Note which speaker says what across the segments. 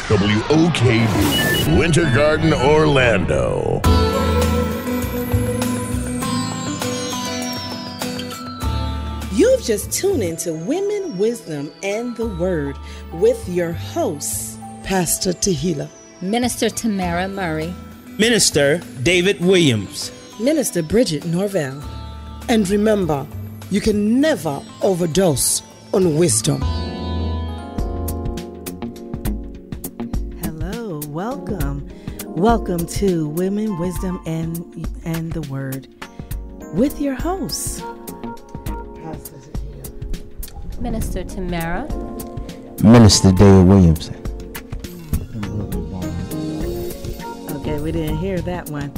Speaker 1: WOKB, Winter Garden, Orlando.
Speaker 2: You've just tuned into Women, Wisdom, and the Word with your hosts,
Speaker 3: Pastor Tehila,
Speaker 4: Minister Tamara Murray,
Speaker 5: Minister David Williams,
Speaker 2: Minister Bridget Norvell.
Speaker 3: And remember, you can never overdose on wisdom.
Speaker 2: Hello, welcome. Welcome to Women, Wisdom, and the Word with your hosts,
Speaker 4: Minister Tamara,
Speaker 6: Minister David Williams.
Speaker 2: Okay, we didn't hear that one.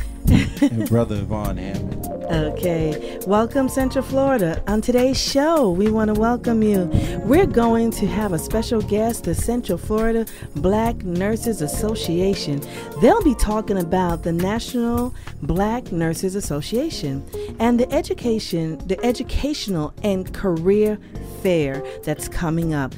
Speaker 6: And Brother Vaughn Hammond.
Speaker 2: Okay, welcome Central Florida. On today's show, we want to welcome you. We're going to have a special guest, the Central Florida Black Nurses Association. They'll be talking about the National Black Nurses Association and the educational and career fair that's coming up,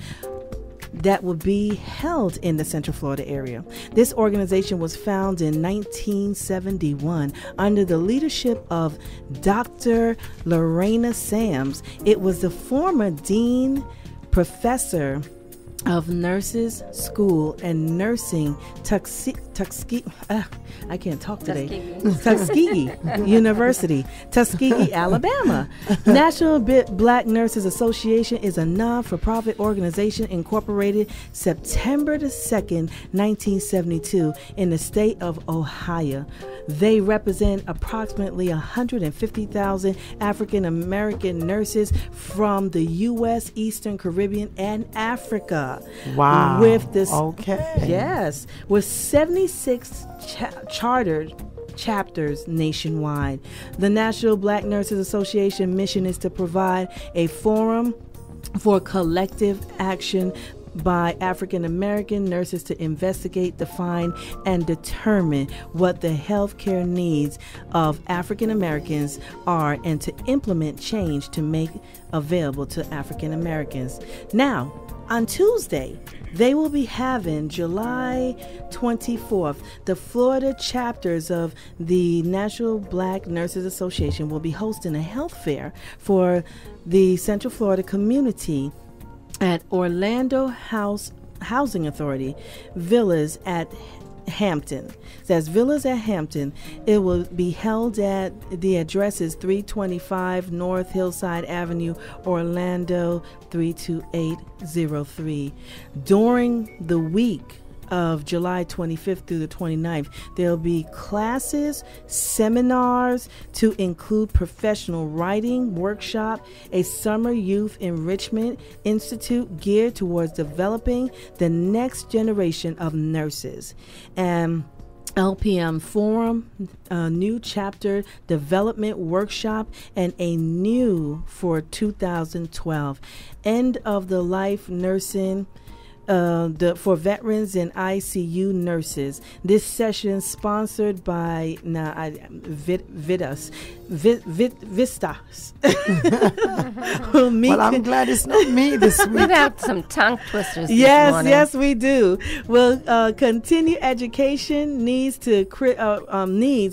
Speaker 2: that will be held in the Central Florida area. This organization was founded in 1971 under the leadership of Dr. Lorena Sams. It was the former dean professor of Nurses School and Nursing Tuskegee University, Tuskegee, Alabama. National Black Nurses Association is a non-for-profit organization incorporated September the 2nd, 1972 in the state of Ohio. They represent approximately 150,000 African American nurses from the U.S., Eastern Caribbean, and Africa.
Speaker 3: Wow.
Speaker 2: With this,
Speaker 3: okay.
Speaker 2: Yes, with 76 chartered chapters nationwide. The National Black Nurses Association mission is to provide a forum for collective action by African American nurses to investigate, define, and determine what the healthcare needs of African Americans are, and to implement change to make available to African Americans. Now, on Tuesday, they will be having July 24th. The Florida chapters of the National Black Nurses Association will be hosting a health fair for the Central Florida community at Orlando Housing Authority Villas at Hampton. It says Villas at Hampton. It will be held at the address is 325 North Hillside Avenue, Orlando 32803. During the week of July 25th through the 29th, there'll be classes, seminars to include professional writing workshop, a summer youth enrichment institute geared towards developing the next generation of nurses, and LPM Forum, a new chapter development workshop, and a new for 2012 end of the life nursing for veterans and ICU nurses. This session sponsored by Vistas.
Speaker 3: Well, I'm glad it's not me this week.
Speaker 4: We've had some tongue twisters this morning.
Speaker 2: Yes, we do. We'll continue education needs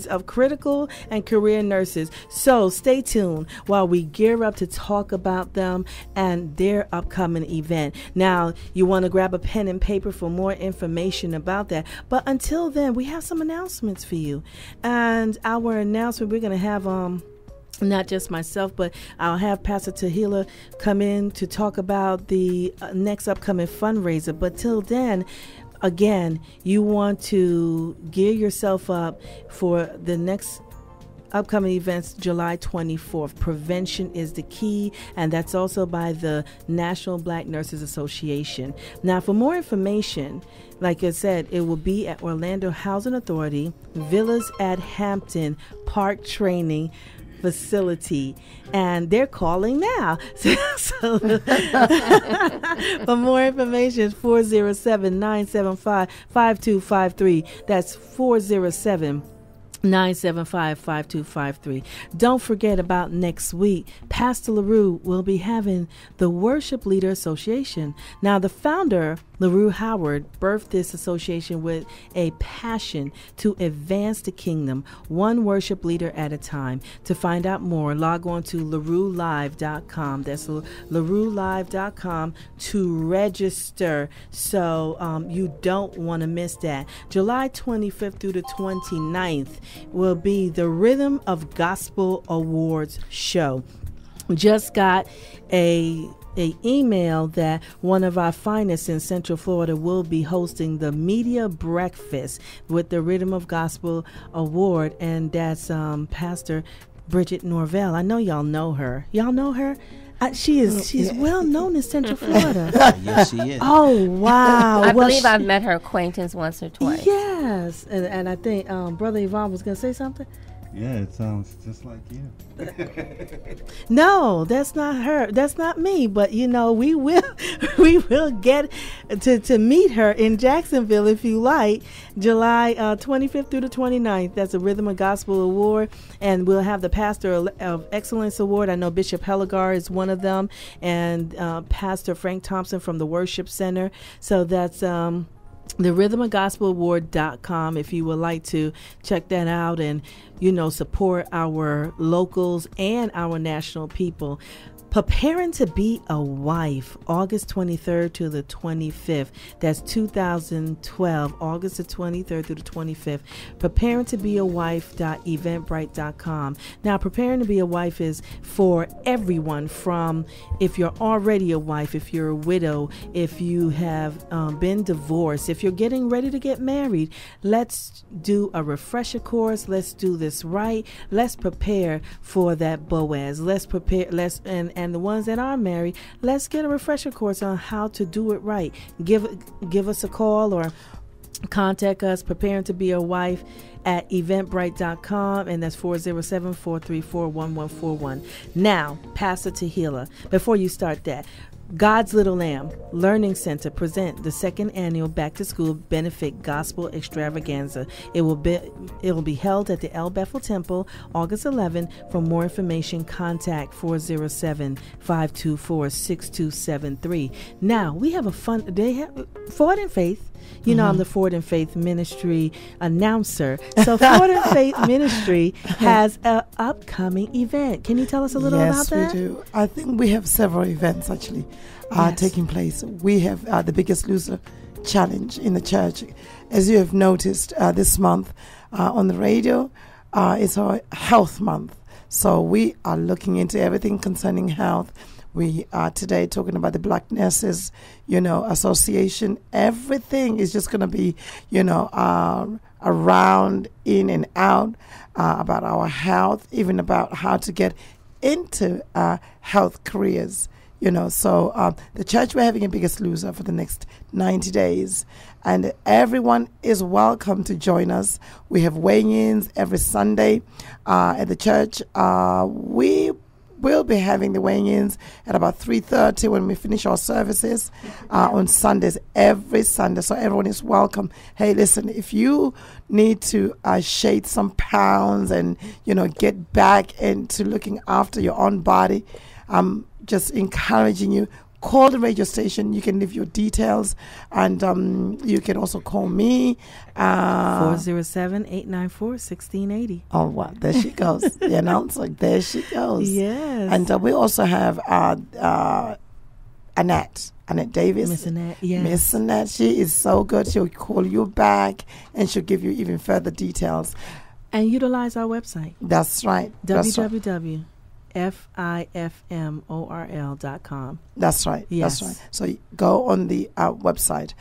Speaker 2: of critical and career nurses. So stay tuned while we gear up to talk about them and their upcoming event. Now, you want to grab a pen and paper for more information about that. But until then, we have some announcements for you. And our announcement, we're going to have not just myself, but I'll have Pastor Tehila come in to talk about the next upcoming fundraiser. But till then, again, you want to gear yourself up for the next upcoming events, July 24th. Prevention is the key, and that's also by the National Black Nurses Association. Now, for more information, like I said, it will be at Orlando Housing Authority, Villas at Hampton Park Training Facility, and they're calling now. So for more information, 407-975-5253. That's 407-975-5253. Don't forget about next week. Pastor LaRue will be having the Worship Leader Association. Now, the founder LaRue Howard birthed this association with a passion to advance the kingdom, one worship leader at a time. To find out more, log on to LaRueLive.com. That's LaRueLive.com to register. So you don't want to miss that. July 25th through the 29th will be the Rhythm of Gospel Awards show. Just got a email that one of our finest in Central Florida will be hosting the media breakfast with the Rhythm of Gospel Award, and that's Pastor Bridget Norvell. I know y'all know her. Y'all know her? She's well known in Central Florida.
Speaker 6: Yes, she is.
Speaker 2: Oh, wow.
Speaker 4: I believe I've met her acquaintance once or twice.
Speaker 2: Yes. And I think Brother Yvonne was going to say something.
Speaker 6: Yeah, it sounds just like you.
Speaker 2: No, that's not her. That's not me. But we will get to meet her in Jacksonville if you like. July 25th through the 29th. That's a Rhythm of Gospel Award, and we'll have the Pastor of Excellence Award. I know Bishop Helligar is one of them, and Pastor Frank Thompson from the Worship Center. So that's the rhythmofgospelaward.com if you would like to check that out and support our locals and our national people. Preparing to be a Wife, August 23rd to the 25th. That's 2012, August the 23rd through the 25th. Preparing to be a wife.eventbrite.com. Now, preparing to be a wife is for everyone, from if you're already a wife, if you're a widow, if you have been divorced, if you're getting ready to get married. Let's do a refresher course. Let's do this right. Let's prepare for that Boaz. Let's prepare. And the ones that are married, let's get a refresher course on how to do it right. Give us a call or contact us, Preparing to Be a Wife at eventbrite.com, and that's 407-434-1141. Now, Pastor Tahila, before you start that, God's Little Lamb Learning Center present the second annual Back to School Benefit Gospel Extravaganza. It will be held at the El Bethel Temple August 11. For more information, contact 407-524-6273. Now we have a fun. They have Forward in Faith. I'm the Forward in Faith Ministry announcer. So Forward in Faith Ministry has an upcoming event. Can you tell us a little about that?
Speaker 7: Yes, we do. I think we have several events actually taking place. We have the Biggest Loser Challenge in the church. As you have noticed this month on the radio, it's our health month. So we are looking into everything concerning health. We are today talking about the Black Nurses, Association. Everything is just going to be, around, in and out, about our health, even about how to get into health careers. So the church, we're having a Biggest Loser for the next 90 days. And everyone is welcome to join us. We have weigh-ins every Sunday at the church. We'll be having the weighing-ins at about 3:30 when we finish our services on Sundays, every Sunday. So everyone is welcome. Hey, listen, if you need to shade some pounds and, get back into looking after your own body, I'm just encouraging you. Call the radio station. You can leave your details, and you can also call me.
Speaker 2: 407-894-1680.
Speaker 7: Oh, wow. There she goes. The announcer. There she goes.
Speaker 2: Yes.
Speaker 7: And we also have Annette Davis.
Speaker 2: Miss Annette, yes.
Speaker 7: Miss Annette, she is so good. She'll call you back, and she'll give you even further details.
Speaker 2: And utilize our website.
Speaker 7: That's right.
Speaker 2: www.fifmorl.com.
Speaker 7: That's right.
Speaker 2: Yes.
Speaker 7: That's right. So go on the website.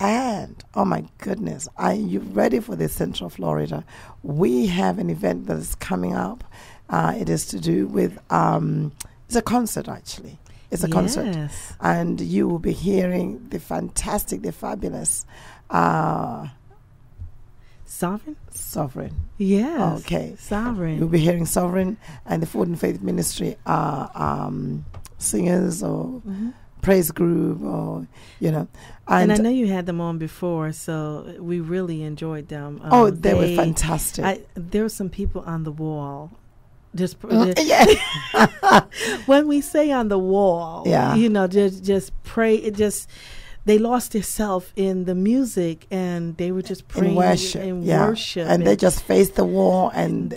Speaker 7: And, oh my goodness, are you ready for this, Central Florida? We have an event that is coming up. It is to do with, it's a concert actually. It's a concert. And you will be hearing the fantastic, the fabulous Sovereign.
Speaker 2: Yes.
Speaker 7: Okay.
Speaker 2: Sovereign.
Speaker 7: You'll be hearing Sovereign and the Forward in Faith Ministry singers or praise group or, And
Speaker 2: I know you had them on before, so we really enjoyed them.
Speaker 7: They were fantastic.
Speaker 2: There were some people on the wall. Just
Speaker 7: yeah.
Speaker 2: When we say on the wall,
Speaker 7: yeah.
Speaker 2: just pray. It just they lost themselves in the music, and they were just praying
Speaker 7: in worship,
Speaker 2: worship,
Speaker 7: and they just faced the wall, and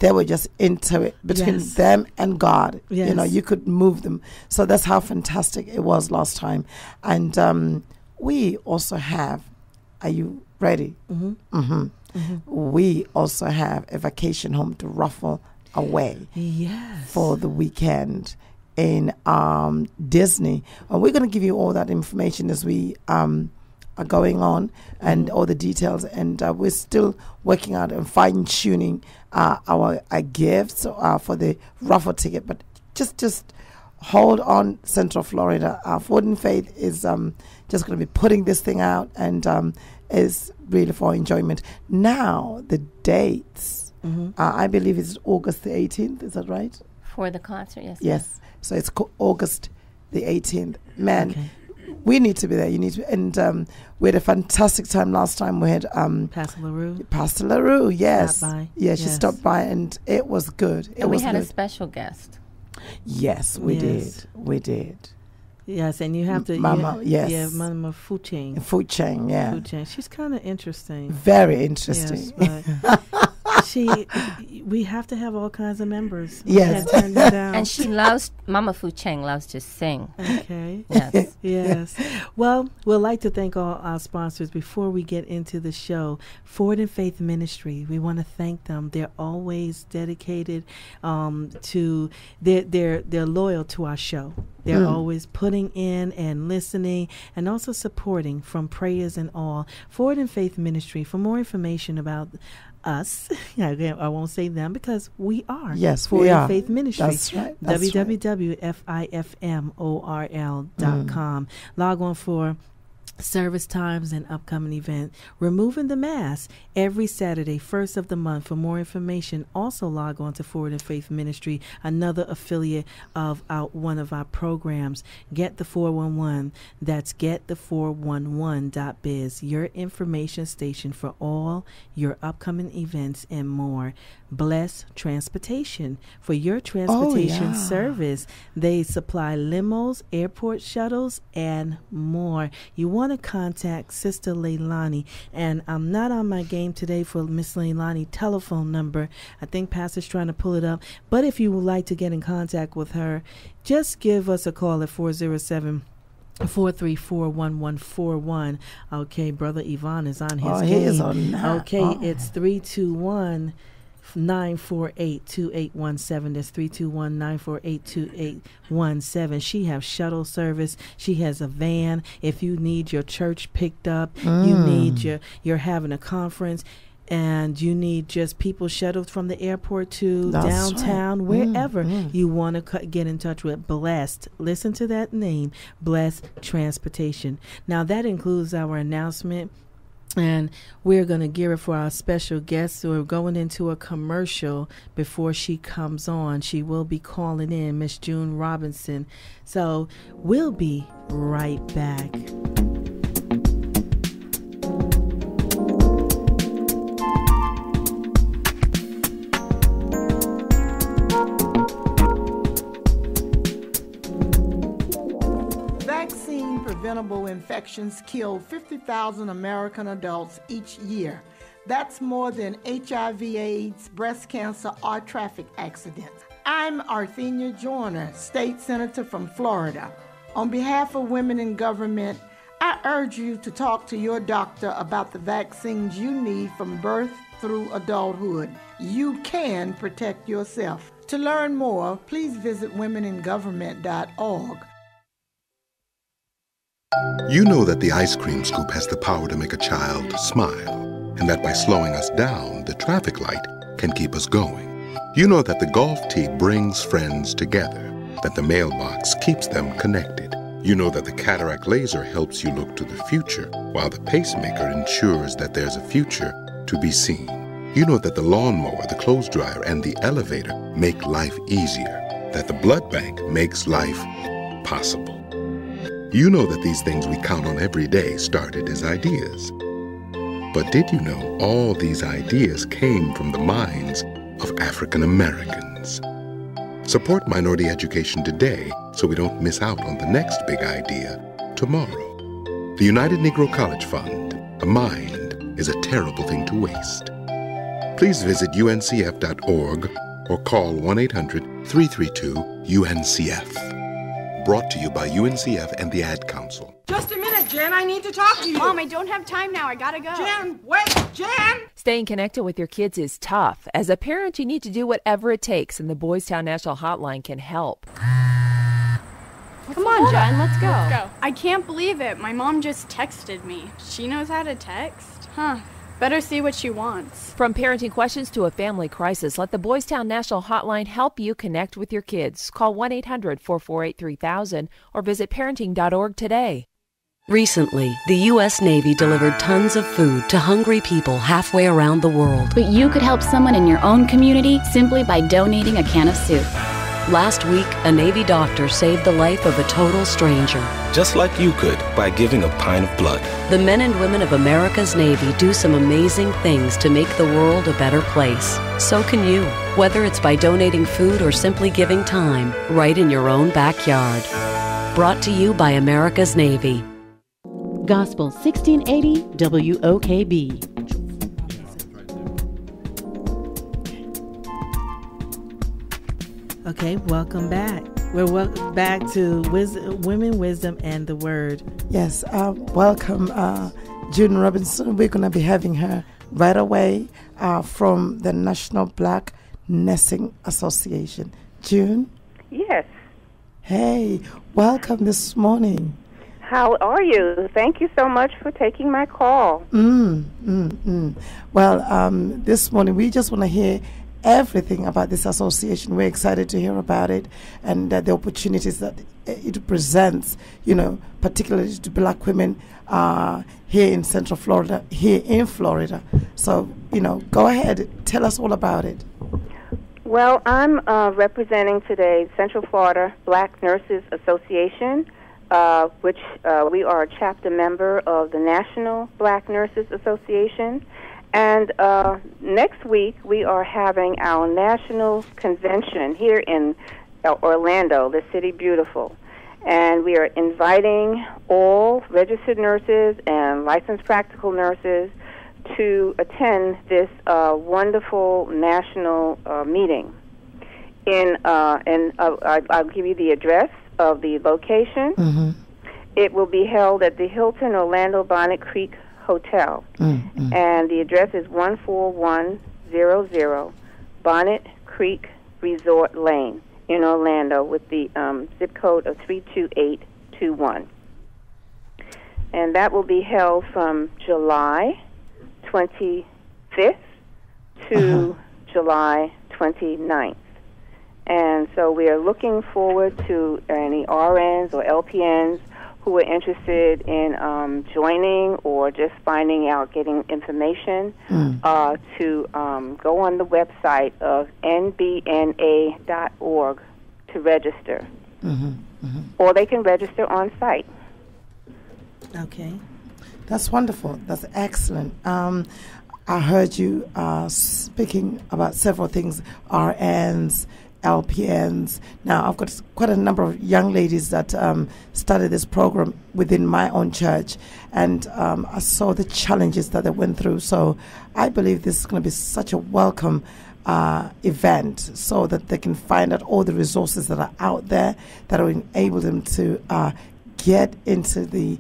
Speaker 7: they were just into it between them and God.
Speaker 2: Yes.
Speaker 7: You know, you could move them. So that's how fantastic it was last time. And we also have, are you ready?
Speaker 2: Mm-hmm.
Speaker 7: Mm-hmm. Mm-hmm. We also have a vacation home to Ruffle Away for the weekend in Disney. And we're going to give you all that information as we are going on, and all the details. And we're still working out and fine-tuning our gifts for the raffle ticket. But just hold on, Central Florida. Forward in Faith is just going to be putting this thing out, and is really for enjoyment. Now, the dates. I believe it's August the 18th. Is that right?
Speaker 4: For the concert, yes.
Speaker 7: Yes. So it's August the 18th. Man, we need to be there. You need to. And we had a fantastic time last time. We had
Speaker 2: Pastor LaRue.
Speaker 7: Pastor LaRue, yes.
Speaker 2: Stopped by.
Speaker 7: Yeah, she stopped by, and it was good.
Speaker 4: And we had a special guest.
Speaker 7: Yes, we did. We did.
Speaker 2: Yes, and you have to...
Speaker 7: Mama, yes.
Speaker 2: Yeah, Mama Fucheng.
Speaker 7: Fucheng, yeah.
Speaker 2: Fucheng. She's kind of interesting.
Speaker 7: Very interesting.
Speaker 2: Yes, we have to have all kinds of members.
Speaker 7: Yes.
Speaker 2: We can't turn them down.
Speaker 4: And she loves, Mama Fucheng loves to sing.
Speaker 2: Okay.
Speaker 4: Yes.
Speaker 2: Yes. Well, we'd like to thank all our sponsors before we get into the show. Forward in Faith Ministry, we want to thank them. They're always dedicated to, they're loyal to our show. They're always putting in and listening and also supporting from prayers and all. Forward in Faith Ministry. For more information about us, I won't say them because we are.
Speaker 7: Yes,
Speaker 2: Forward
Speaker 7: we
Speaker 2: in
Speaker 7: are.
Speaker 2: Faith Ministry.
Speaker 7: That's right.
Speaker 2: www.fifmorl.com. Log on for service times and upcoming event. Removing the Mask every Saturday, 1st of the month. For more information, also log on to Forward in Faith Ministry, another affiliate of one of our programs. Get the 411. That's getthe411.biz, your information station for all your upcoming events and more. Bless Transportation, for your transportation service. They supply limos, airport shuttles, and more. You want to contact Sister Leilani, and I'm not on my game today for Miss Leilani telephone number. I think Pastor's trying to pull it up, but if you would like to get in contact with her, just give us a call at 407-434-1141. Okay, Brother Yvonne is on his game.
Speaker 7: He is on that.
Speaker 2: Okay, it's 321-948-2817. That's 321-948-2817. She has shuttle service. She has a van. If you need your church picked up, you need you're having a conference, and you need just people shuttled from the airport to downtown, wherever you want to get in touch with Blessed. Listen to that name, Blessed Transportation. Now, that includes our announcement. And we're going to gear it for our special guest. So we're going into a commercial before she comes on. She will be calling in, Miss June Robinson. So we'll be right back.
Speaker 8: Preventable infections kill 50,000 American adults each year. That's more than HIV, AIDS, breast cancer, or traffic accidents. I'm Arthenia Joyner, State Senator from Florida. On behalf of women in government, I urge you to talk to your doctor about the vaccines you need from birth through adulthood. You can protect yourself. To learn more, please visit womeningovernment.org.
Speaker 9: You know that the ice cream scoop has the power to make a child smile, and that by slowing us down, the traffic light can keep us going. You know that the golf tee brings friends together, that the mailbox keeps them connected. You know that the cataract laser helps you look to the future, while the pacemaker ensures that there's a future to be seen. You know that the lawnmower, the clothes dryer, and the elevator make life easier, that the blood bank makes life possible. You know that these things we count on every day started as ideas. But did you know all these ideas came from the minds of African Americans? Support minority education today so we don't miss out on the next big idea tomorrow. The United Negro College Fund. A mind is a terrible thing to waste. Please visit uncf.org or call 1-800-332-UNCF. Brought to you by UNCF and the Ad Council.
Speaker 10: Just a minute, Jen. I need to talk to you.
Speaker 11: Mom, I don't have time now. I gotta go.
Speaker 10: Jen, wait. Jen!
Speaker 12: Staying connected with your kids is tough. As a parent, you need to do whatever it takes, and the Boys Town National Hotline can help.
Speaker 11: Come on, Jen. Let's go. I can't believe it. My mom just texted me. She knows how to text? Huh. Better see what she wants.
Speaker 12: From parenting questions to a family crisis, let the Boys Town National Hotline help you connect with your kids. Call 1-800-448-3000 or visit parenting.org today.
Speaker 13: Recently, the U.S. Navy delivered tons of food to hungry people halfway around the world.
Speaker 14: But you could help someone in your own community simply by donating a can of soup.
Speaker 13: Last week, a Navy doctor saved the life of a total stranger.
Speaker 15: Just like you could by giving a pint of blood.
Speaker 13: The men and women of America's Navy do some amazing things to make the world a better place. So can you, whether it's by donating food or simply giving time, right in your own backyard. Brought to you by America's Navy.
Speaker 16: Gospel 1680 WOKB.
Speaker 2: Okay, welcome back. We're back to Women, Wisdom, and the Word.
Speaker 7: Yes, welcome June Robinson. We're going to be having her right away from the National Black Nursing Association. June?
Speaker 17: Yes.
Speaker 7: Hey, welcome this morning.
Speaker 17: How are you? Thank you so much for taking my call.
Speaker 7: Well, this morning we just want to hear everything about this association. We're excited to hear about it and the opportunities that it presents, particularly to black women here in Central Florida, So, go ahead, tell us all about it.
Speaker 17: Well, I'm representing today Central Florida Black Nurses Association, which we are a chapter member of the National Black Nurses Association. And next week, we are having our national convention here in Orlando, the City Beautiful. And we are inviting all registered nurses and licensed practical nurses to attend this wonderful national meeting. I'll give you the address of the location.
Speaker 7: Mm-hmm.
Speaker 17: It will be held at the Hilton Orlando Bonnet Creek Hotel, and the address is 14100 Bonnet Creek Resort Lane in Orlando with the zip code of 32821. And that will be held from July 25th to July 29th. And so we are looking forward to any RNs or LPNs who are interested in joining or just finding out, getting information, to go on the website of nbna.org to register. Or they can register on site.
Speaker 2: Okay.
Speaker 7: That's wonderful. That's excellent. I heard you speaking about several things, RNs, LPNs. Now, I've got quite a number of young ladies that started this program within my own church, and I saw the challenges that they went through. So I believe this is going to be such a welcome event so that they can find out all the resources that are out there that will enable them to get into the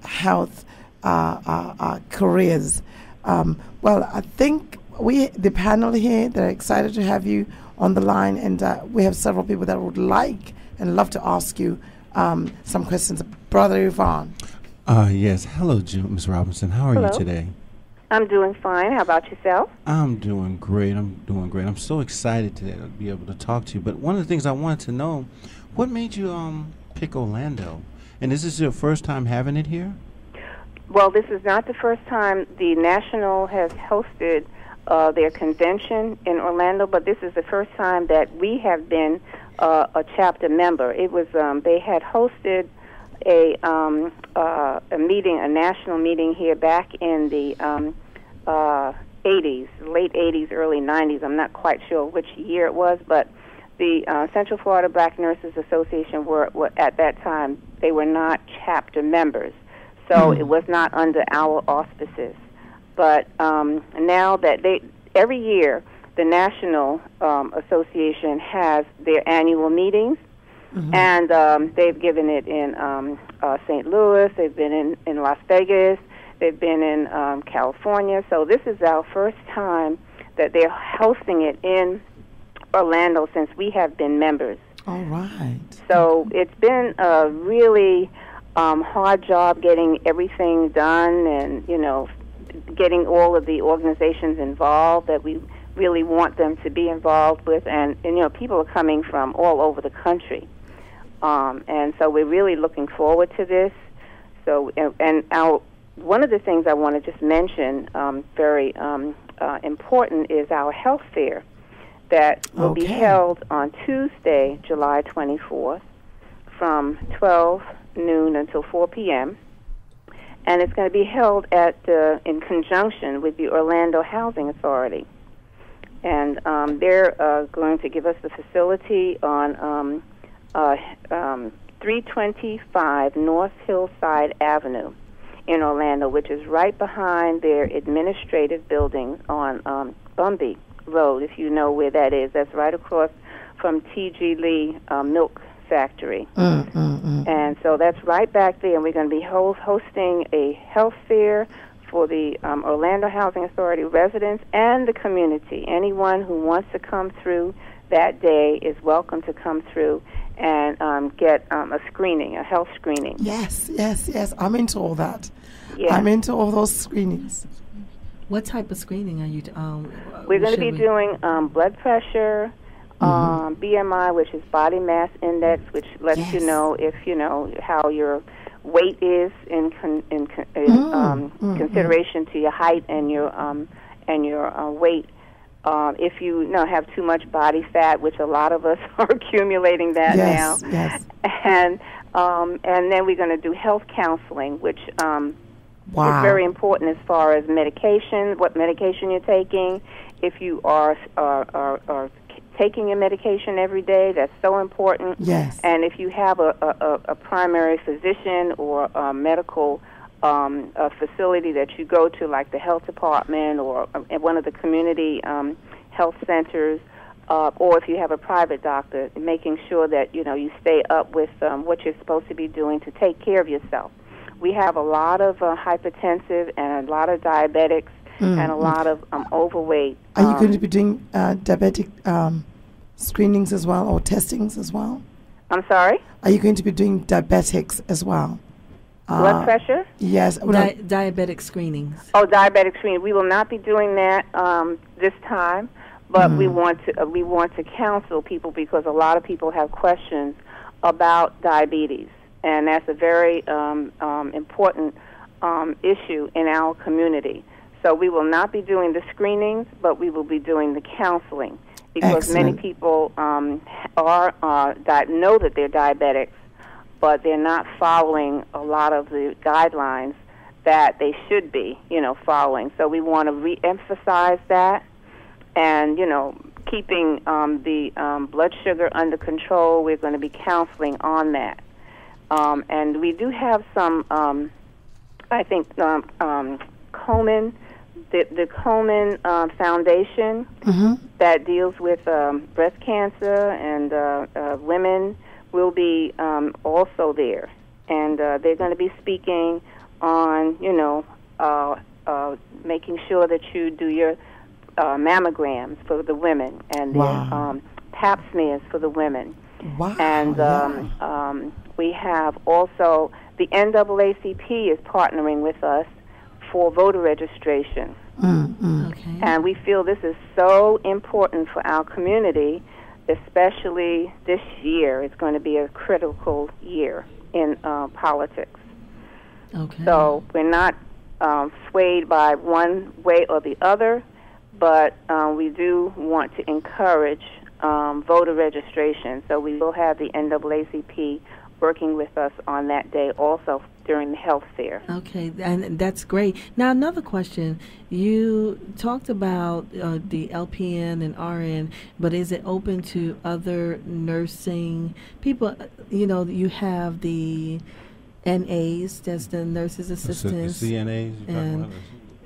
Speaker 7: health careers. Well, I think the panel here, they're excited to have you on the line, and we have several people that would like and love to ask you some questions. Brother Yvonne.
Speaker 6: Yes. Hello, Ms. Robinson. How are you today?
Speaker 17: I'm doing fine. How about yourself?
Speaker 6: I'm doing great. I'm so excited today to be able to talk to you. But one of the things I wanted to know, what made you pick Orlando? And is this your first time having it here?
Speaker 17: Well, this is not the first time the National has hosted their convention in Orlando, but this is the first time that we have been a chapter member. It was they had hosted a meeting, a national meeting here back in the 80s, late 80s, early 90s. I'm not quite sure which year it was, but the Central Florida Black Nurses Association were at that time, they were not chapter members. So it was not under our auspices. But now that every year, the National Association has their annual meetings, and they've given it in St. Louis, they've been in Las Vegas, they've been in California. So this is our first time that they're hosting it in Orlando since we have been members.
Speaker 7: All right.
Speaker 17: So it's been a really hard job getting everything done, and getting all of the organizations involved that we really want them to be involved with, and people are coming from all over the country, and so we're really looking forward to this. So, and one of the things I want to just mention, very important, is our health fair that will be held on Tuesday, July 24th, from 12 noon until 4 p.m., and it's going to be held in conjunction with the Orlando Housing Authority. And they're going to give us the facility on 325 North Hillside Avenue in Orlando, which is right behind their administrative building on Bumby Road, if you know where that is. That's right across from T.G. Lee Milk Factory. And so that's right back there, and we're going to be hosting a health fair for the Orlando Housing Authority residents and the community. Anyone who wants to come through that day is welcome to come through and get a screening, a health screening.
Speaker 7: Yes. I'm into all that.
Speaker 17: Yeah.
Speaker 7: I'm into all those screenings.
Speaker 2: What type of screening are you?
Speaker 17: We're going to be doing blood pressure, BMI, which is body mass index, which lets you know if how your weight is in consideration to your height and your weight. If you have too much body fat, which a lot of us are accumulating that now.
Speaker 7: Yes.
Speaker 17: And then we're going to do health counseling, which is very important as far as medication, what medication you're taking. If you are taking your medication every day, that's so important.
Speaker 7: Yes.
Speaker 17: And if you have a primary physician or a medical a facility that you go to, like the health department or one of the community health centers, or if you have a private doctor, making sure that you stay up with what you're supposed to be doing to take care of yourself. We have a lot of hypertensive and a lot of diabetics and a lot of overweight.
Speaker 7: Are you going to be doing diabetic screenings as well, or testings as well?
Speaker 17: I'm sorry?
Speaker 7: Are you going to be doing diabetics as well?
Speaker 17: Blood pressure?
Speaker 7: Yes.
Speaker 2: Diabetic screenings.
Speaker 17: Oh, diabetic screening. We will not be doing that this time, but we want to counsel people because a lot of people have questions about diabetes, and that's a very important issue in our community. So we will not be doing the screenings, but we will be doing the counseling because many people know that they're diabetics, but they're not following a lot of the guidelines that they should be, following. So we want to re-emphasize that and, keeping the blood sugar under control. We're going to be counseling on that. And we do have some, I think, Komen, the Komen Foundation that deals with breast cancer and women will be also there, and they're going to be speaking on, making sure that you do your mammograms for the women and the pap smears for the women.
Speaker 7: Wow.
Speaker 17: And we have also the NAACP is partnering with us for voter registration.
Speaker 2: Okay.
Speaker 17: And we feel this is so important for our community, especially this year. It's going to be a critical year in politics.
Speaker 2: Okay.
Speaker 17: So we're not swayed by one way or the other, but we do want to encourage voter registration. So we will have the NAACP working with us on that day also during the health fair.
Speaker 2: Okay, and that's great. Now, another question. You talked about the LPN and RN, but is it open to other nursing people? You have the NAs, that's the nurses assistants.
Speaker 6: CNAs.
Speaker 2: And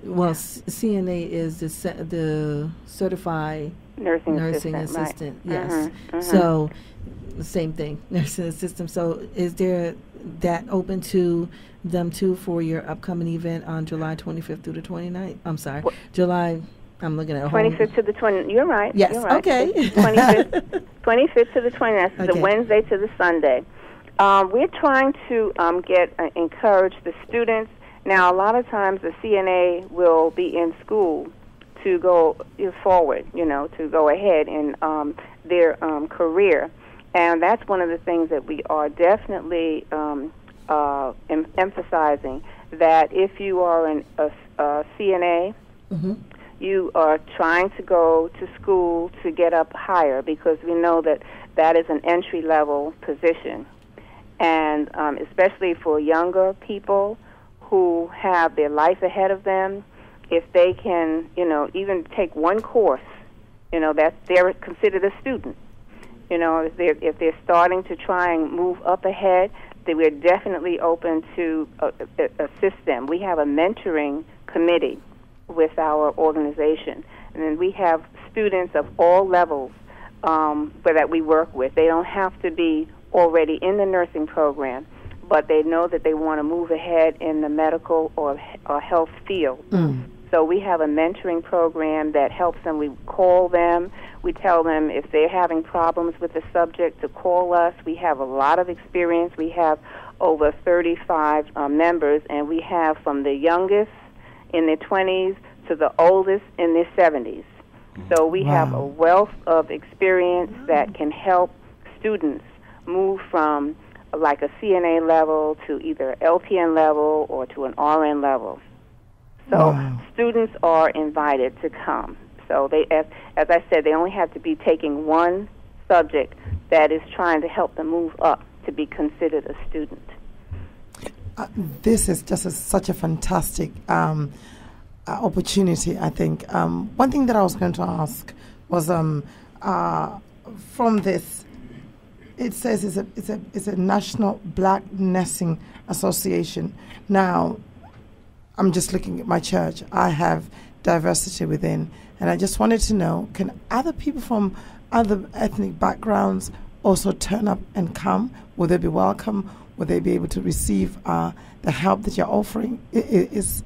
Speaker 2: CNA is the certified
Speaker 17: nursing
Speaker 2: assistant.
Speaker 17: Right.
Speaker 2: Yes. So the same thing, nursing assistant. So is there that open to them too for your upcoming event on July 25th through the 29th? I'm sorry, July. I'm looking at
Speaker 17: 25th to the 20. You're right.
Speaker 2: Yes.
Speaker 17: You're right.
Speaker 2: Okay.
Speaker 17: 25th to the 29th. That's the Wednesday to the Sunday. We're trying to encourage the students. Now, a lot of times the CNA will be in school to go forward, to go ahead in their career. And that's one of the things that we are definitely emphasizing, that if you are a CNA, you are trying to go to school to get up higher, because we know that is an entry-level position. And especially for younger people who have their life ahead of them, if they can, even take one course, that they're considered a student. If they're starting to try and move up ahead, then we're definitely open to assist them. We have a mentoring committee with our organization, and then we have students of all levels that we work with. They don't have to be already in the nursing program, but they know that they want to move ahead in the medical or health field. So we have a mentoring program that helps them. We call them. We tell them if they're having problems with the subject to call us. We have a lot of experience. We have over 35 members, and we have from the youngest in their 20s to the oldest in their 70s. So we have a wealth of experience that can help students move from like a CNA level to either LPN level or to an RN level. So students are invited to come. So they, as I said, they only have to be taking one subject that is trying to help them move up to be considered a student.
Speaker 7: This is just such a fantastic opportunity, I think. One thing that I was going to ask was from this, it says it's a National Black Nursing Association. Now, I'm just looking at my church. I have diversity within, and I just wanted to know, can other people from other ethnic backgrounds also turn up and come? Will they be welcome? Will they be able to receive the help that you're offering? Is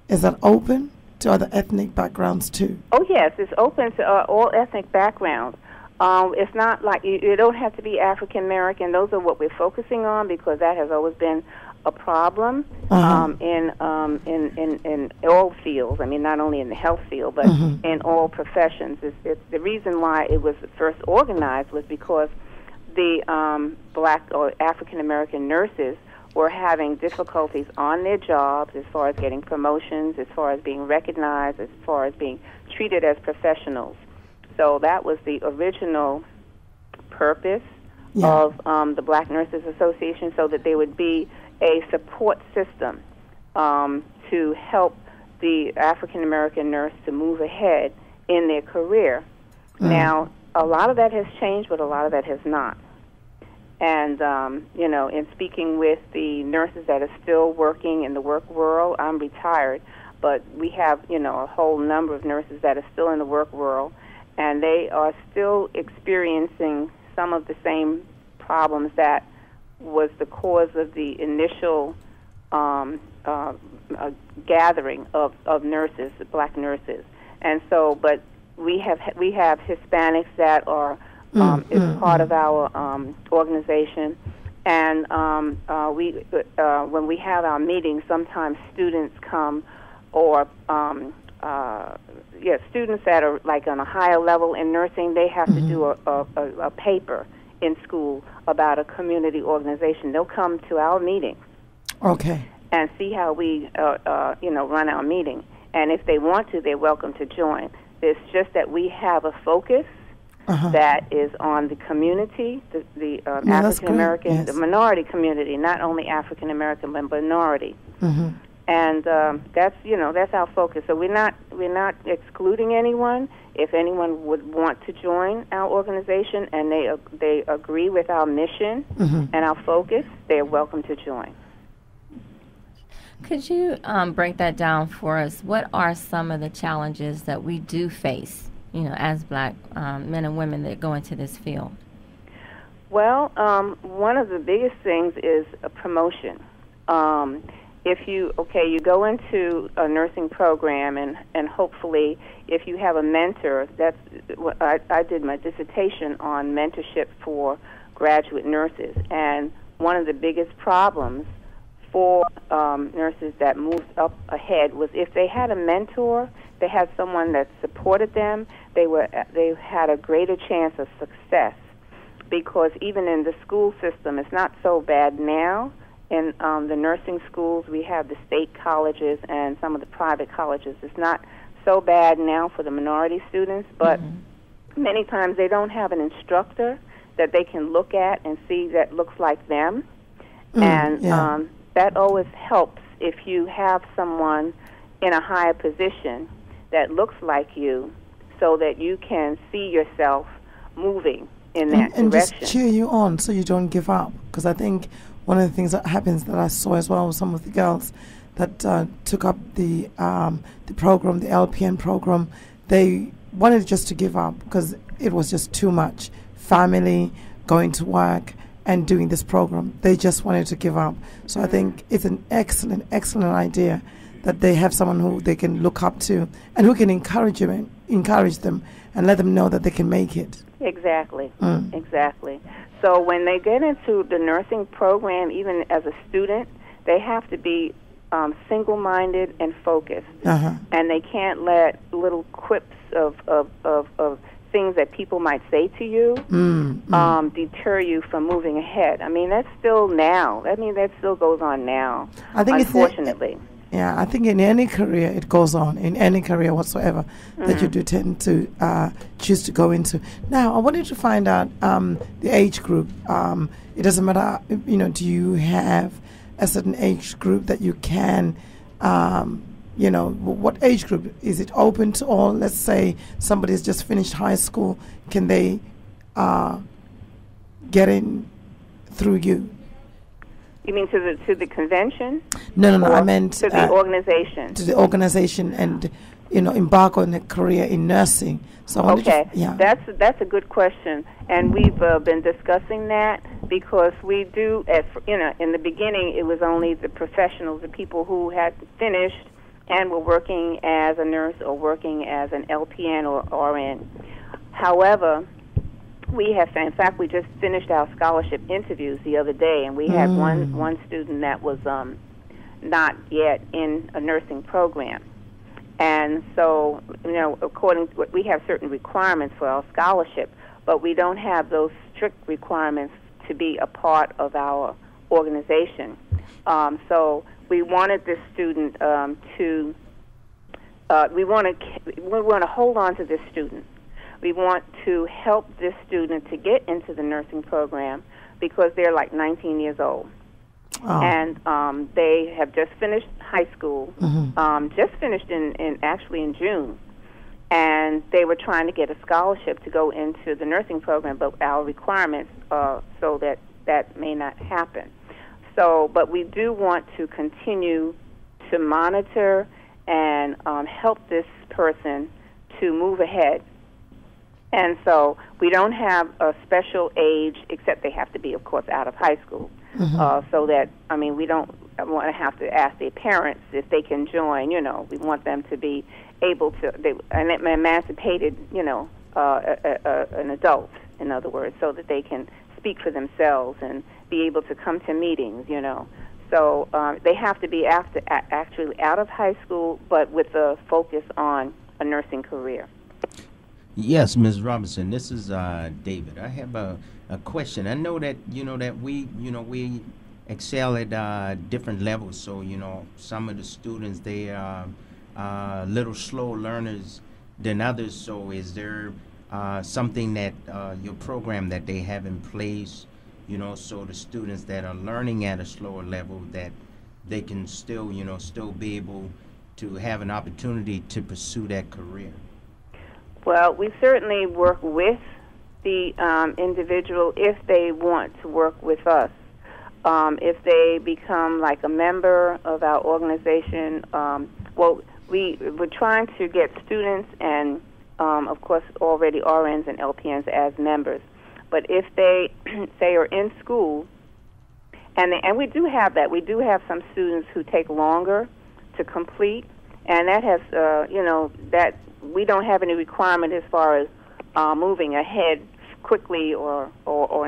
Speaker 7: that open to other ethnic backgrounds too?
Speaker 17: Oh, yes, it's open to all ethnic backgrounds. It's not like you don't have to be African American. Those are what we're focusing on, because that has always been a problem in all fields. I mean, not only in the health field, but in all professions. It's the reason why it was first organized was because the black or African American nurses were having difficulties on their jobs as far as getting promotions, as far as being recognized, as far as being treated as professionals. So that was the original purpose of the Black Nurses Association, so that there would be a support system to help the African American nurse to move ahead in their career. Now, a lot of that has changed, but a lot of that has not. And, in speaking with the nurses that are still working in the work world, I'm retired, but we have, a whole number of nurses that are still in the work world, and they are still experiencing some of the same problems that was the cause of the initial gathering of nurses, black nurses. And so, but we have Hispanics that are is part of our organization, and when we have our meetings, sometimes students come, or students that are like on a higher level in nursing, they have to do a paper in school about a community organization. They'll come to our meeting, and see how we run our meeting. And if they want to, they're welcome to join. It's just that we have a focus that is on the community, the African American, the minority community, not only African American but minority. And that's our focus. So we're not excluding anyone. If anyone would want to join our organization and they agree with our mission and our focus, they're welcome to join.
Speaker 4: Could you break that down for us? What are some of the challenges that we do face, as black men and women that go into this field?
Speaker 17: Well, one of the biggest things is a promotion. If you go into a nursing program, and hopefully if you have a mentor, I did my dissertation on mentorship for graduate nurses, and one of the biggest problems for nurses that moved up ahead was if they had a mentor, they had someone that supported them, they had a greater chance of success, because even in the school system, it's not so bad now. In the nursing schools, we have the state colleges and some of the private colleges. It's not so bad now for the minority students, but many times they don't have an instructor that they can look at and see that looks like them. That always helps if you have someone in a higher position that looks like you, so that you can see yourself moving in that
Speaker 7: and
Speaker 17: direction.
Speaker 7: Just cheer you on so you don't give up. Because I think one of the things that happens that I saw as well with some of the girls that took up the program, the LPN program, they wanted just to give up because it was just too much. Family, going to work, and doing this program. They just wanted to give up. So I think it's an excellent, excellent idea that they have someone who they can look up to and who can encourage them and let them know that they can make it.
Speaker 17: Exactly. Exactly. So when they get into the nursing program, even as a student, they have to be single-minded and focused. And they can't let little quips of things that people might say to you deter you from moving ahead. I mean, that's still now. I mean, that still goes on now,
Speaker 7: I think
Speaker 17: unfortunately.
Speaker 7: I think in any career it goes on, in any career whatsoever that you do tend to choose to go into. Now, I wanted to find out the age group. It doesn't matter, do you have a certain age group that you can, what age group? Is it open to all? Let's say somebody's just finished high school. Can they get in through you?
Speaker 17: You mean to the convention?
Speaker 7: No. I meant
Speaker 17: to the organization.
Speaker 7: To the organization, and embark on a career in nursing. So I wanted
Speaker 17: that's a good question, and we've been discussing that because we do. In the beginning, it was only the professionals, the people who had finished and were working as a nurse or working as an LPN or RN. However, we just finished our scholarship interviews the other day, and we had one student that was not yet in a nursing program. And so, we have certain requirements for our scholarship, but we don't have those strict requirements to be a part of our organization. So we wanted this student we want to hold on to this student. We want to help this student to get into the nursing program because they're like 19 years old. And they have just finished high school, just finished in June. And they were trying to get a scholarship to go into the nursing program, but our requirements so that may not happen. So, but we do want to continue to monitor and help this person to move ahead. And so we don't have a special age, except they have to be, of course, out of high school. So that, we don't want to have to ask their parents if they can join. We want them to be able to, an emancipated, an adult, in other words, so that they can speak for themselves and be able to come to meetings, So they have to be actually out of high school, but with a focus on a nursing career.
Speaker 18: Yes, Ms. Robinson, this is David. I have a question. I know that that we excel at different levels. So some of the students, they are a little slow learners than others. So is there something that your program that they have in place, so the students that are learning at a slower level, that they can still still be able to have an opportunity to pursue that career?
Speaker 17: Well, we certainly work with the individual if they want to work with us. If they become like a member of our organization, we're trying to get students and, of course, already RNs and LPNs as members. But if they, say, are in school, and we do have that. We do have some students who take longer to complete, and that has, that we don't have any requirement as far as moving ahead quickly or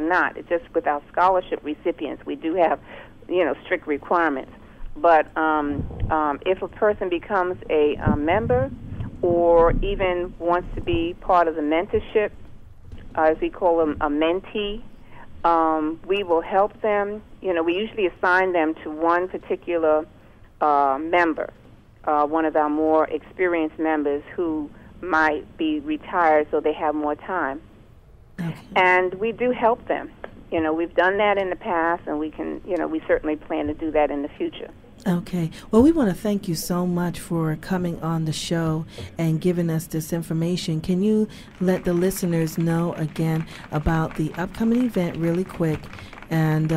Speaker 17: not. It's just with our scholarship recipients, we do have, strict requirements. But if a person becomes a member or even wants to be part of the mentorship, as we call them, a mentee, we will help them. We usually assign them to one particular member, one of our more experienced members who might be retired so they have more time. Okay. And we do help them. We've done that in the past, and we can, we certainly plan to do that in the future.
Speaker 2: Okay. Well, we want to thank you so much for coming on the show and giving us this information. Can you let the listeners know again about the upcoming event really quick and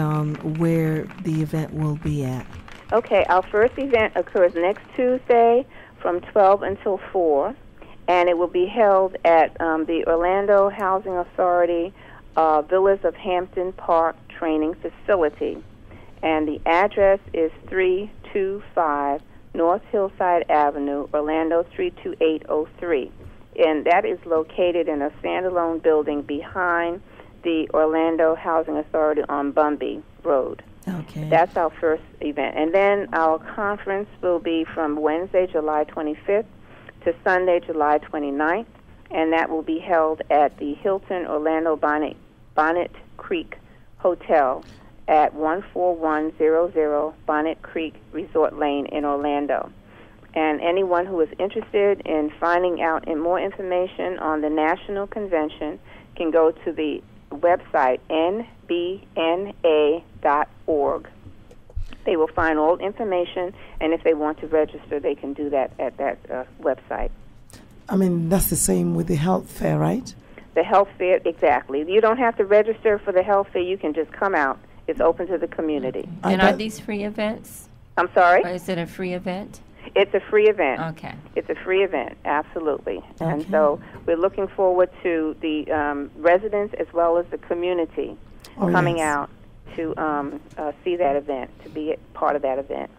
Speaker 2: where the event will be at?
Speaker 17: Okay. Our first event occurs next Tuesday from 12 until 4, and it will be held at the Orlando Housing Authority Villas of Hampton Park Training Facility. And the address is 325 North Hillside Avenue, Orlando 32803. And that is located in a standalone building behind the Orlando Housing Authority on Bumby Road.
Speaker 2: Okay.
Speaker 17: That's our first event. And then our conference will be from Wednesday, July 25th to Sunday, July 29th. And that will be held at the Hilton Orlando Bonnet Creek Hotel at 14100 Bonnet Creek Resort Lane in Orlando. And anyone who is interested in finding out more information on the National Convention can go to the website nbna.org. They will find all information, and if they want to register, they can do that at that website.
Speaker 7: I mean, that's the same with the health fair, right?
Speaker 17: The health fair, exactly. You don't have to register for the health fair. You can just come out. It's open to the community.
Speaker 4: And are these free events?
Speaker 17: I'm sorry?
Speaker 4: Or is it a free event?
Speaker 17: It's a free event.
Speaker 4: Okay.
Speaker 17: It's a free event, absolutely.
Speaker 2: Okay.
Speaker 17: And so we're looking forward to the residents as well as the community coming out to see that event, to be part of that event.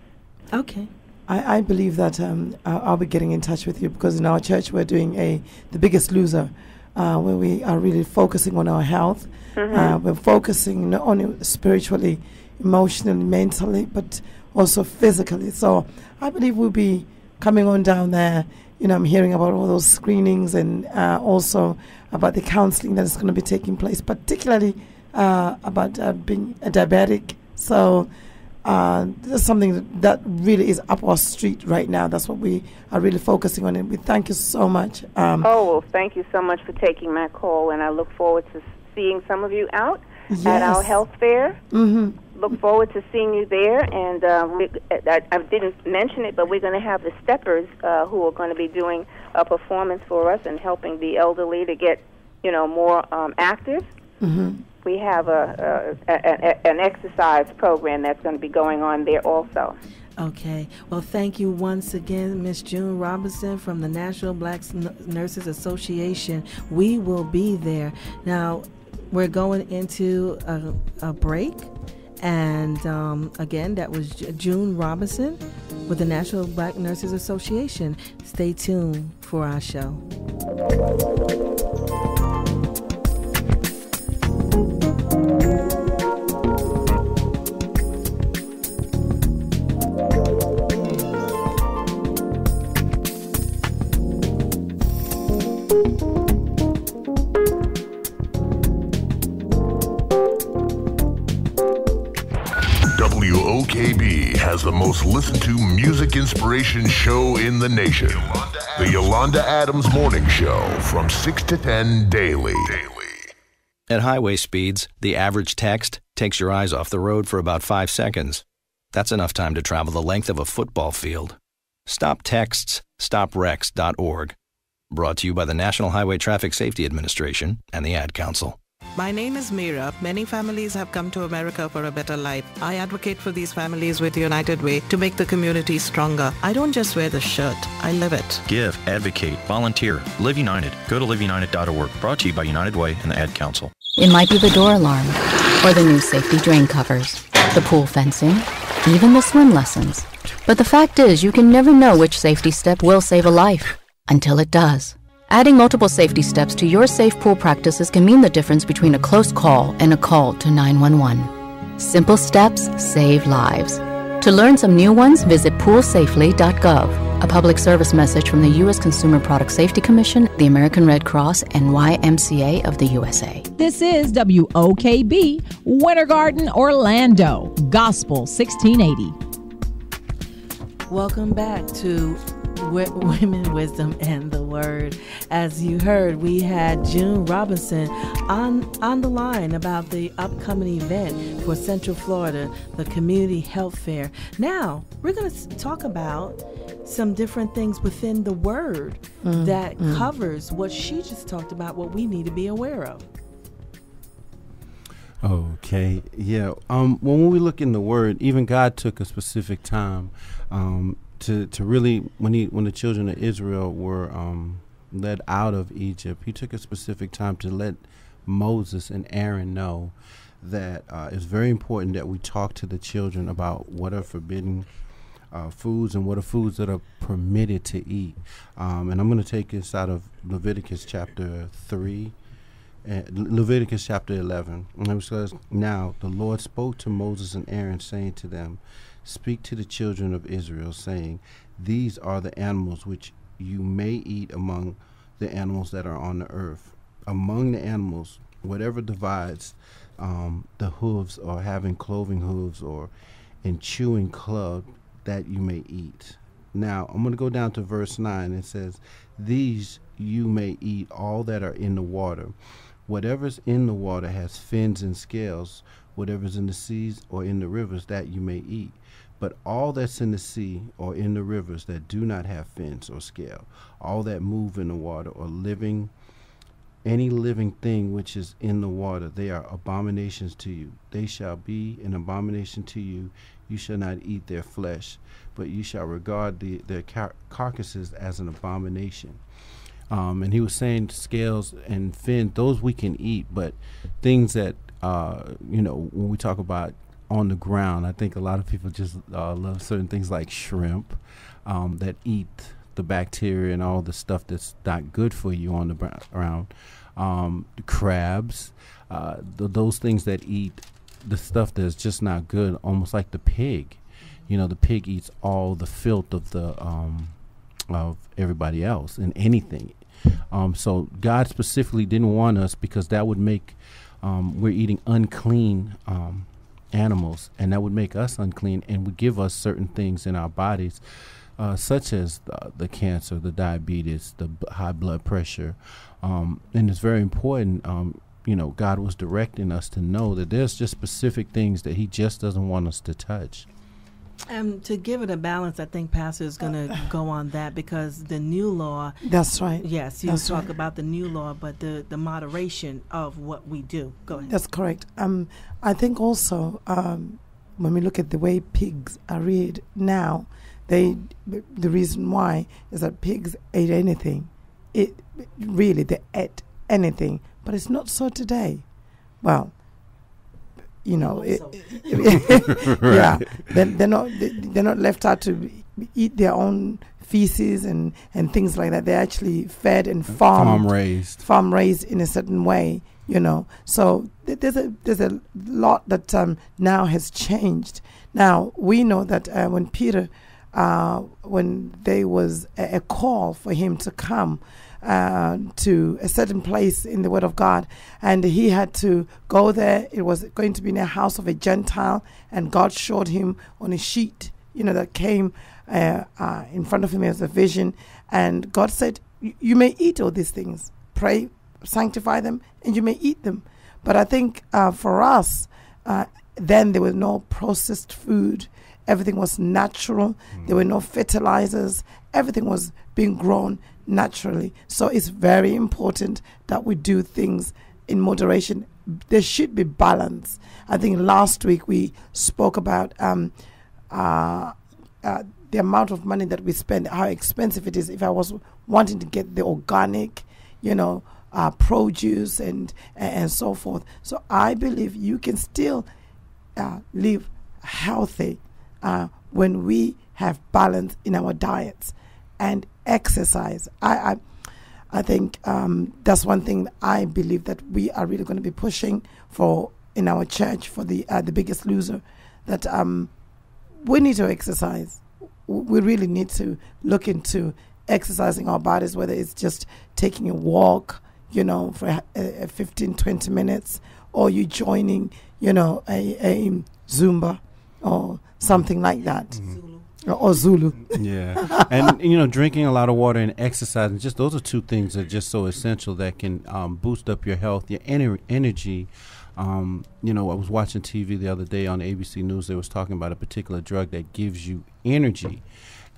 Speaker 2: Okay.
Speaker 7: I believe that I'll be getting in touch with you because in our church we're doing The Biggest Loser, where we are really focusing on our health. Mm-hmm. We're focusing not only spiritually, emotionally, mentally, but also physically. So I believe we'll be coming on down there. I'm hearing about all those screenings and also about the counseling that is going to be taking place, particularly about being a diabetic. So that's something that really is up our street right now. That's what we are really focusing on. And we thank you so much.
Speaker 17: Well, thank you so much for taking my call, and I look forward to seeing some of you out at our health fair.
Speaker 7: Mm-hmm.
Speaker 17: Look forward to seeing you there. And I didn't mention it, but we're going to have the steppers who are going to be doing a performance for us and helping the elderly to get, more active.
Speaker 7: Mm-hmm.
Speaker 17: We have an exercise program that's going to be going on there also.
Speaker 2: Okay. Well, thank you once again, Miss June Robinson from the National Black Nurses Association. We will be there. Now, we're going into a break. And again, that was June Robinson with the National Black Nurses Association. Stay tuned for our show.
Speaker 1: WOKB has the most listened to music inspiration show in the nation. The Yolanda Adams Morning Show from 6 to 10 daily.
Speaker 19: At highway speeds, the average text takes your eyes off the road for about 5 seconds. That's enough time to travel the length of a football field. Stop texts, stopwrecks.org. Brought to you by the National Highway Traffic Safety Administration and the Ad Council.
Speaker 20: My name is Meera. Many families have come to America for a better life. I advocate for these families with United Way to make the community stronger. I don't just wear the shirt, I live it.
Speaker 21: Give, advocate, volunteer. Live United. Go to liveunited.org. Brought to you by United Way and the Ad Council.
Speaker 14: It might be the door alarm, or the new safety drain covers, the pool fencing, even the swim lessons. But the fact is, you can never know which safety step will save a life until it does. Adding multiple safety steps to your safe pool practices can mean the difference between a close call and a call to 911. Simple steps save lives. To learn some new ones, visit poolsafely.gov. A public service message from the U.S. Consumer Product Safety Commission, the American Red Cross, and YMCA of the USA.
Speaker 22: This is WOKB, Winter Garden, Orlando, Gospel 1680.
Speaker 2: Welcome back to Women, Wisdom, and the Word. As you heard, we had June Robinson on the line about the upcoming event for Central Florida, the Community Health Fair. Now, we're going to talk about some different things within the Word that covers what she just talked about, what we need to be aware of.
Speaker 6: Okay, yeah. When we look in the Word, even God took a specific time to really, when the children of Israel were led out of Egypt, he took a specific time to let Moses and Aaron know that it's very important that we talk to the children about what are forbidden foods and what are foods that are permitted to eat. And I'm going to take this out of Leviticus chapter 3. Leviticus chapter 11. And it says, "Now the Lord spoke to Moses and Aaron, saying to them, Speak to the children of Israel, saying, These are the animals which you may eat among the animals that are on the earth. Among the animals, whatever divides the hooves, or having cloven hooves, or in chewing club, that you may eat." Now, I'm going to go down to verse 9. It says, "These you may eat all that are in the water. Whatever's in the water has fins and scales. Whatever's in the seas or in the rivers, that you may eat. But all that's in the sea or in the rivers that do not have fins or scale, all that move in the water, or any living thing which is in the water, they are abominations to you. They shall be an abomination to you. You shall not eat their flesh, but you shall regard their carcasses as an abomination." And he was saying scales and fins, those we can eat, but things that, when we talk about on the ground, I think a lot of people just love certain things like shrimp that eat the bacteria and all the stuff that's not good for you on the ground. The crabs, those things that eat the stuff that's just not good, almost like the pig. The pig eats all the filth of of everybody else and anything. So God specifically didn't want us, because that would make we're eating unclean animals, and that would make us unclean and would give us certain things in our bodies, such as the cancer, the diabetes, the high blood pressure. And it's very important, God was directing us to know that there's just specific things that he just doesn't want us to touch.
Speaker 2: And to give it a balance, I think Pastor is going to go on that, because the new law.
Speaker 7: That's right.
Speaker 2: Yes, you talk about the new law, but the moderation of what we do. Go ahead.
Speaker 7: That's correct. I think also when we look at the way pigs are reared now, the reason why is that pigs ate anything. They ate anything, but it's not so today. Well, yeah, they're not left out to eat their own feces and things like that. They're actually fed and farm raised in a certain way, So there's a lot that now has changed. Now we know that when Peter, when there was a call for him to come to a certain place in the Word of God, and he had to go there. It was going to be in a house of a Gentile, and God showed him on a sheet, that came in front of him as a vision, and God said, you may eat all these things, pray, sanctify them, and you may eat them. But I think for us, then there was no processed food. Everything was natural. There were no fertilizers. Everything was being grown naturally. So it's very important that we do things in moderation. there should be balance. I think last week we spoke about the amount of money that we spend, how expensive it is. If I was wanting to get the organic, produce and so forth. So I believe you can still live healthy when we have balance in our diets and exercise. I think that's one thing I believe that we are really going to be pushing for in our church for the Biggest Loser, that we need to exercise. We really need to look into exercising our bodies, whether it's just taking a walk, for 15, 20 minutes, or you joining, a Zumba or something like that. Or Zulu.
Speaker 6: Yeah. And, drinking a lot of water and exercising, just those are two things that are just so essential that can boost up your health, your energy. I was watching TV the other day on ABC News. They was talking about a particular drug that gives you energy.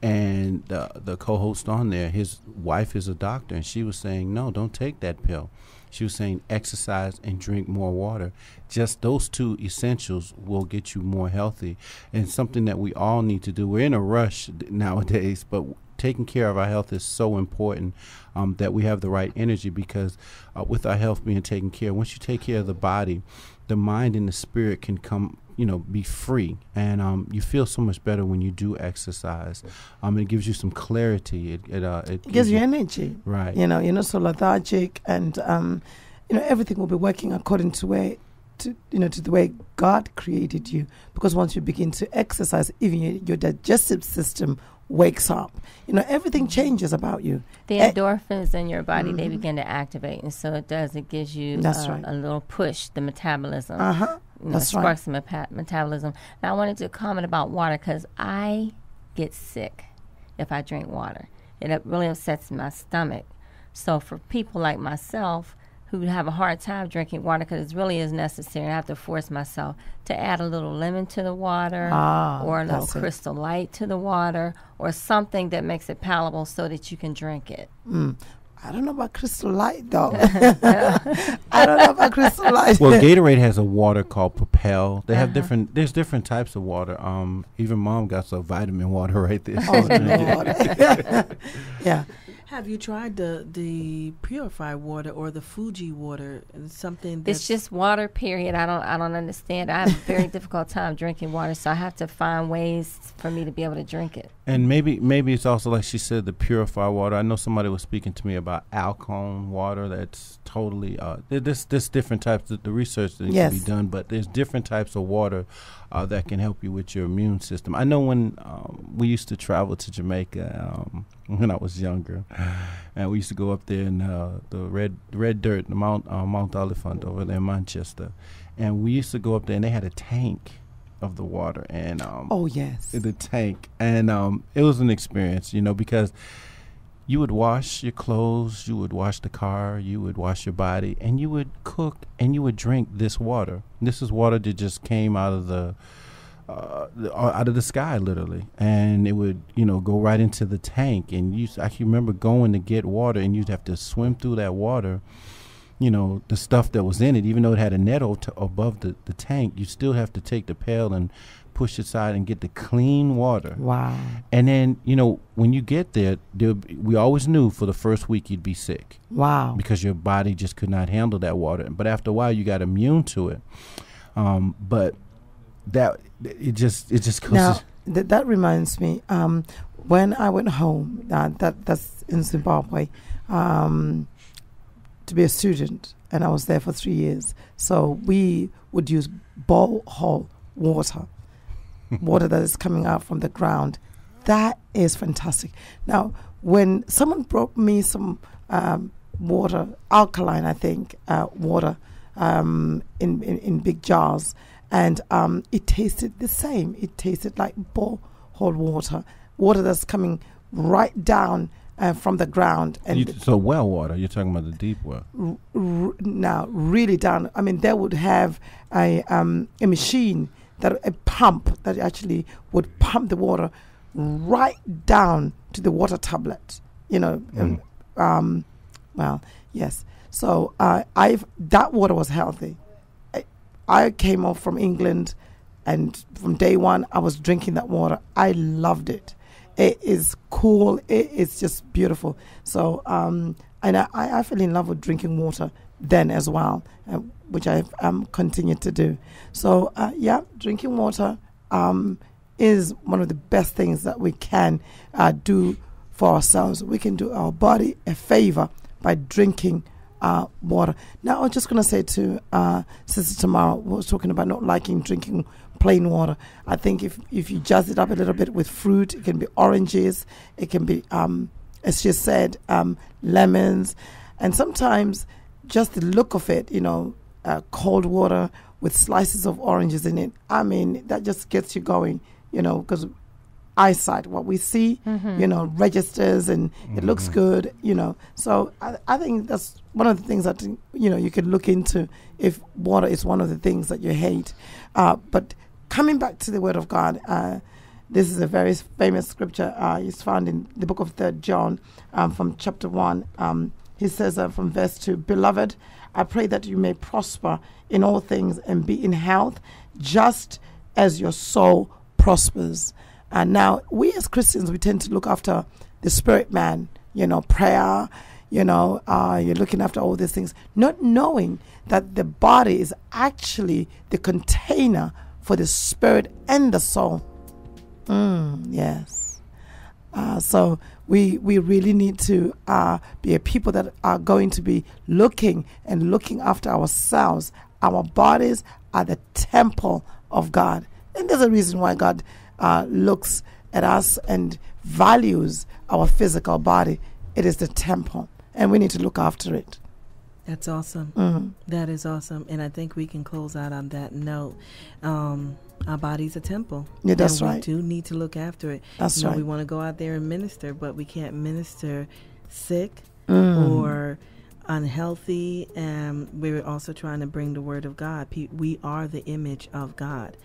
Speaker 6: And the co-host on there, his wife is a doctor, and she was saying, no, don't take that pill. She was saying exercise and drink more water. Just those two essentials will get you more healthy, and something that we all need to do. We're in a rush nowadays, but taking care of our health is so important, that we have the right energy, because with our health being taken care of, once you take care of the body, the mind and the spirit can come, be free. And you feel so much better when you do exercise. It gives you some clarity. It
Speaker 7: gives you energy.
Speaker 6: Right.
Speaker 7: You're not so lethargic, and everything will be working according to the way God created you. Because once you begin to exercise, even your digestive system wakes up. Everything changes about you.
Speaker 4: The endorphins in your body, they begin to activate, and so it gives you a little push, the metabolism. Sparks the metabolism. Now I wanted to comment about water, because I get sick if I drink water. It really upsets my stomach. So for people like myself who have a hard time drinking water, because it really is necessary, I have to force myself to add a little lemon to the water, or a little Crystal Light to the water, or something that makes it palatable so that you can drink it.
Speaker 7: I don't know about Crystal Light, though. I don't know about Crystal Light.
Speaker 6: Well, Gatorade has a water called Propel. They have there's different types of water. Even Mom got some vitamin water right there.
Speaker 7: Oh, Lord. Yeah.
Speaker 2: Have you tried the purified water or the Fuji water? Something that's
Speaker 4: it's just water, period. I don't understand. I have a very difficult time drinking water, so I have to find ways for me to be able to drink it.
Speaker 6: And maybe it's also, like she said, the purified water. I know somebody was speaking to me about alkaline water. That's totally there's different types of the research that needs to be done, but there's different types of water that can help you with your immune system. I know when we used to travel to Jamaica when I was younger, and we used to go up there in the red dirt, the Mount Oliphant over there in Manchester, and we used to go up there, and they had a tank of the water, and the tank, and it was an experience, because you would wash your clothes, you would wash the car, you would wash your body, and you would cook, and you would drink this water. This is water that just came out of the sky, literally, and it would go right into the tank. And I can remember going to get water, and you'd have to swim through that water, the stuff that was in it, even though it had a net above the tank, you still have to take the pail and push it aside and get the clean water.
Speaker 7: Wow.
Speaker 6: And then when you get there, we always knew for the first week you'd be sick.
Speaker 7: Wow.
Speaker 6: Because your body just could not handle that water, but after a while you got immune to it. But that it just goes.
Speaker 7: Now that reminds me, when I went home, that's in Zimbabwe, to be a student, and I was there for 3 years. So we would use borehole water that is coming out from the ground. That is fantastic. Now, when someone brought me some water, alkaline, I think, water in big jars, and it tasted the same. It tasted like borehole water that's coming right down from the ground. And
Speaker 6: so well water, you're talking about the deep well.
Speaker 7: Now, really down. I mean, they would have a machine, a pump that actually would pump the water right down to the water tablet. Well, yes. So that water was healthy. I came off from England, and from day one, I was drinking that water. I loved it. It is cool. It's just beautiful. So, and I fell in love with drinking water then as well, which I continued to do. So, drinking water is one of the best things that we can do for ourselves. We can do our body a favor by drinking water. Now, I was just going to say to Sister Tamara, was talking about not liking drinking plain water. I think if you jazz it up a little bit with fruit, it can be oranges, it can be, as she said, lemons, and sometimes just the look of it, cold water with slices of oranges in it. I mean, that just gets you going, because eyesight, what we see, registers, and it looks good, So I think that's one of the things that, you can look into if water is one of the things that you hate. But coming back to the Word of God, this is a very famous scripture. It's found in the book of 3 John from chapter 1. He says from verse 2, "Beloved, I pray that you may prosper in all things and be in health, just as your soul prospers." And now, we as Christians, we tend to look after the spirit man, prayer, you're looking after all these things, not knowing that the body is actually the container for the spirit and the soul. Yes. So we really need to be a people that are going to be looking after ourselves. Our bodies are the temple of God. And there's a reason why God looks at us and values our physical body. It is the temple, and we need to look after it.
Speaker 2: That's awesome. That is awesome. And I think we can close out on that note. Our body's a temple.
Speaker 7: Yeah, that's right.
Speaker 2: We do need to look after it.
Speaker 7: That's right.
Speaker 2: We want to go out there and minister, but we can't minister sick or unhealthy. And we're also trying to bring the word of God. We are the image of God.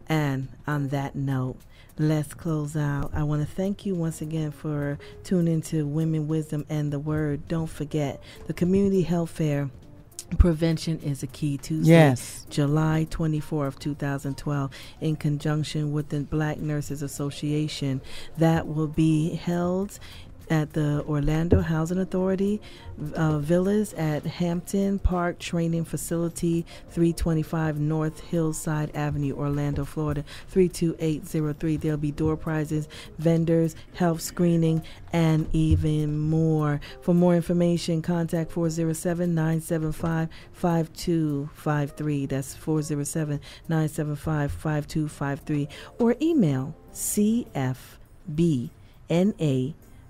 Speaker 2: And on that note, let's close out. I want to thank you once again for tuning to Women, Wisdom, and the Word. Don't forget, the Community Health Fair Prevention is a Key, Tuesday,
Speaker 7: yes,
Speaker 2: July 24th, 2012, in conjunction with the Black Nurses Association. That will be held at the Orlando Housing Authority Villas at Hampton Park Training Facility, 325 North Hillside Avenue, Orlando, Florida, 32803. There'll be door prizes, vendors, health screening, and even more. For more information, contact 407-975-5253. That's 407-975-5253. Or email CFBNA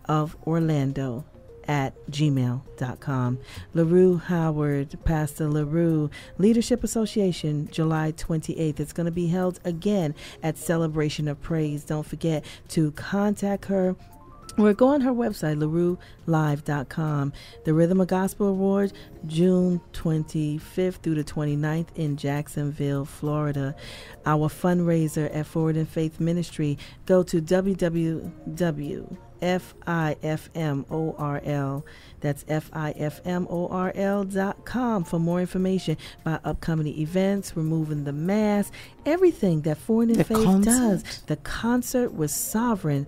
Speaker 2: of Orlando @gmail.com. LaRue Howard, Pastor LaRue, Leadership Association, July 28th. It's going to be held again at Celebration of Praise. Don't forget to contact her or go on her website, LaRueLive.com. The Rhythm of Gospel Awards, June 25th through the 29th in Jacksonville, Florida. Our fundraiser at Forward in Faith Ministry, go to www.FIFMORL. That's FIFMORL.com for more information about upcoming events, removing the mask, everything that Forward in Faith does. The concert was Sovereign.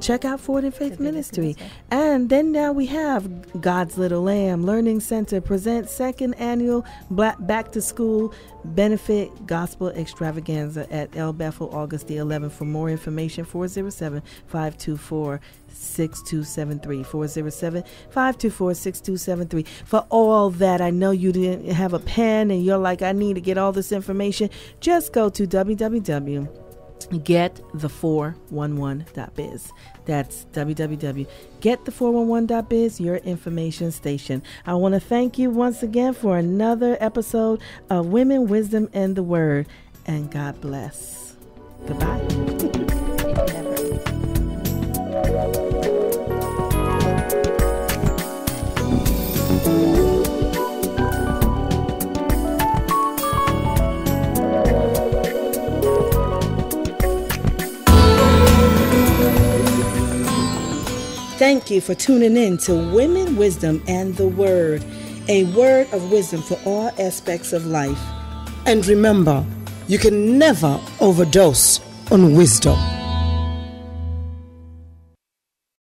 Speaker 2: Check out Forward in Faith Ministry. And then now we have God's Little Lamb Learning Center presents second annual Back to School Benefit Gospel Extravaganza at El Bethel, August the 11th. For more information, 407-524-6273. 407-524-6273. For all that, I know you didn't have a pen and you're like, I need to get all this information. Just go to www.getthe411.biz. That's www.getthe411.biz, your information station. I want to thank you once again for another episode of Women, Wisdom, and the Word. And God bless. Goodbye. Thank you for tuning in to Women, Wisdom, and the Word, a word of wisdom for all aspects of life.
Speaker 3: And remember, you can never overdose on wisdom.